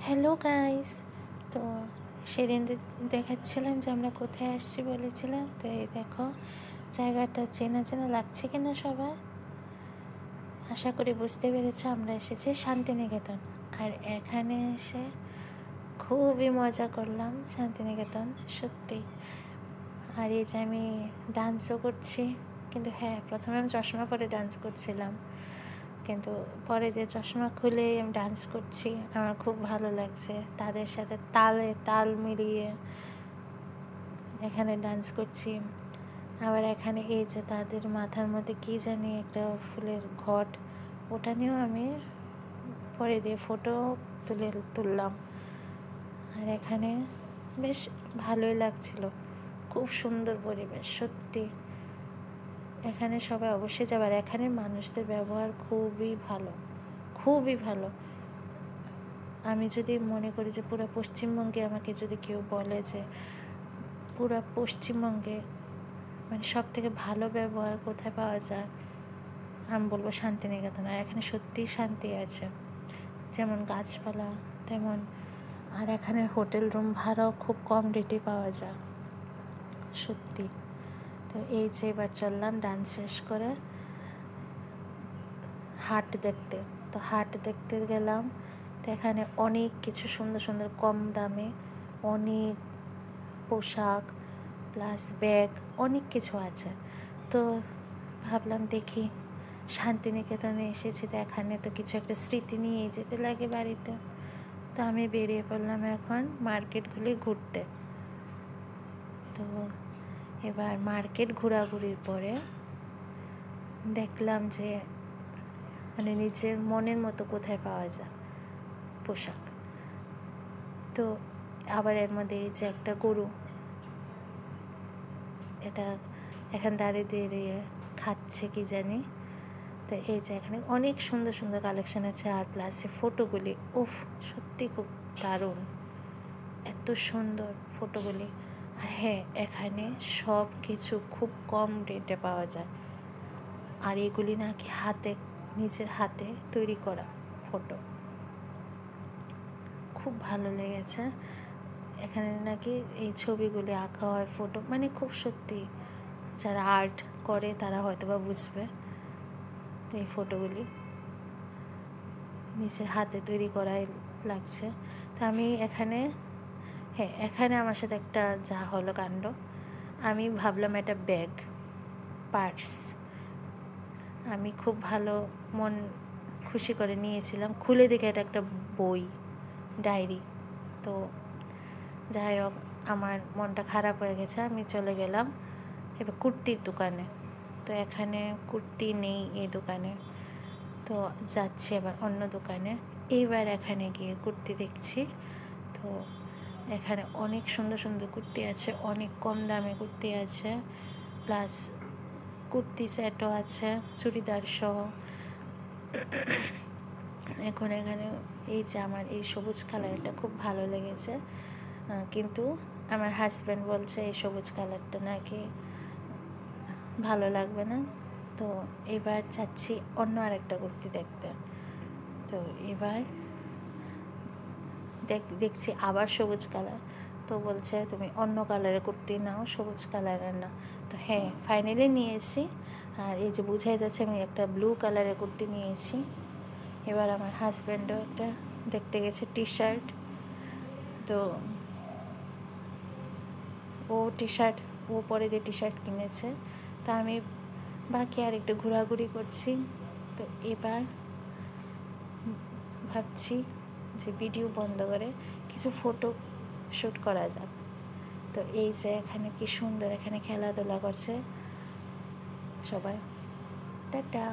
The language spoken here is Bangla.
Hello guys. তো সেদিন দেখাচ্ছিলাম যে আমরা কোথায় আসছি বলেছিলাম। তো এই দেখো, জায়গাটা চেনা চেনা লাগছে কিনা সবার। আশা করি বুঝতে পেরেছো, আমরা এসেছি শান্তিনিকেতন। আর এখানে এসে খুবই মজা করলাম শান্তিনিকেতন, সত্যি। আর এই যে আমি ডান্সও করছি, কিন্তু হ্যাঁ, প্রথমে আমি চশমা পরে ডান্স করছিলাম, কিন্তু পরে দিয়ে চশমা খুলে আমি ডান্স করছি। আমার খুব ভালো লাগছে, তাদের সাথে তালে তাল মিলিয়ে এখানে ডান্স করছি। আবার এখানে এই যে তাদের মাথার মধ্যে কী জানি একটা ফুলের ঘট, ওটা নিয়েও আমি পরে দিয়ে ফটো তুললাম। আর এখানে বেশ ভালোই লাগছিল, খুব সুন্দর পরিবেশ সত্যি। এখানে সবাই অবশ্যই যাবার। এখানের মানুষদের ব্যবহার খুবই ভালো, খুবই ভালো। আমি যদি মনে করি যে পুরো পশ্চিমবঙ্গে আমাকে যদি কেউ বলে যে পুরো পশ্চিমবঙ্গে মানে সব থেকে ভালো ব্যবহার কোথায় পাওয়া যায়, আমি বলবো শান্তিনিকেতন। আর এখানে সত্যিই শান্তি আছে, যেমন গাছপালা তেমন। আর এখানে হোটেল রুম ভাড়াও খুব কম রেটে পাওয়া যায় সত্যি। তো এই যে এবার চললাম ডান্স শেষ করে হাট দেখতে। তো হাট দেখতে গেলাম, তো এখানে অনেক কিছু সুন্দর সুন্দর কম দামে অনেক পোশাক প্লাস ব্যাগ অনেক কিছু আছে। তো ভাবলাম দেখি, শান্তিনিকেতনে এসেছি তো এখানে তো কিছু একটা স্মৃতি নিয়েই যেতে লাগে বাড়িতে। তো আমি বেরিয়ে পড়লাম এখন মার্কেটগুলি ঘুরতে। তো এবার মার্কেট ঘোরাঘুরির পরে দেখলাম যে মানে নিজের মনের মতো কোথায় পাওয়া যায় পোশাক। তো আবার এর মধ্যে এই যে একটা গরু, এটা এখন দাঁড়িয়ে দাঁড়িয়ে খাচ্ছে কি জানি। তো এই যে এখানে অনেক সুন্দর সুন্দর কালেকশান আছে। আর প্লাসে ফটোগুলি উফ, সত্যি খুব দারুণ, এত সুন্দর ফটোগুলি। আর হ্যাঁ, এখানে সব কিছু খুব কম রেটে পাওয়া যায়। আর এগুলি নাকি নিজের হাতে তৈরি করা ফটো, খুব ভালো লেগেছে। এখানে নাকি এই ছবিগুলি আঁকা হয় ফটো, মানে খুব সত্যি যারা আর্ট করে তারা হয়তো বা বুঝবে। এই ফটোগুলি নিজের হাতে তৈরি করাই লাগছে। তো আমি এখানে আমার সাথে একটা যা হলো কাণ্ড, আমি ভাবলাম এটা ব্যাগ পার্স, আমি খুব ভালো মন খুশি করে নিয়েছিলাম। খুলে দেখে এটা একটা বই, ডায়েরি। তো যাই হোক, আমার মনটা খারাপ হয়ে গেছে। আমি চলে গেলাম এবার কুর্তির দোকানে। তো এখানে কুর্তি নেই এই দোকানে, তো যাচ্ছি এবার অন্য দোকানে। এইবার এখানে গিয়ে কুর্তি দেখছি। তো এখানে অনেক সুন্দর সুন্দর কুর্তি আছে, অনেক কম দামে কুর্তি আছে, প্লাস কুর্তি সেটও আছে চুড়িদার সহ। এখন এখানে এই যে আমার এই সবুজ কালারটা খুব ভালো লেগেছে, কিন্তু আমার হাজব্যান্ড বলছে এই সবুজ কালারটা নাকি ভালো লাগবে না। তো এবার চাচ্ছি অন্য আরেকটা কুর্তি দেখতে। তো এবার দেখছি আবার সবুজ কালার। তো বলছে তুমি অন্য কালারের কুর্তি নাও, সবুজ কালারের না। তো হ্যাঁ, ফাইনালি নিয়েছি। আর এই যে বুঝাই যাচ্ছে আমি একটা ব্লু কালারের কুর্তি নিয়েছি। এবার আমার হাজব্যান্ডও একটা দেখতে গেছে টি শার্ট। তো ও পরে দিয়ে টি শার্ট কিনেছে। তো আমি বাকি আর একটু ঘোরাঘুরি করছি। তো এবার ভাবছি যে ভিডিও বন্ধ করে কিছু ফটো শ্যুট করা যাক। তো এই যে এখানে কি সুন্দর, এখানে খেলাধুলা করছে সবাই। টাটা।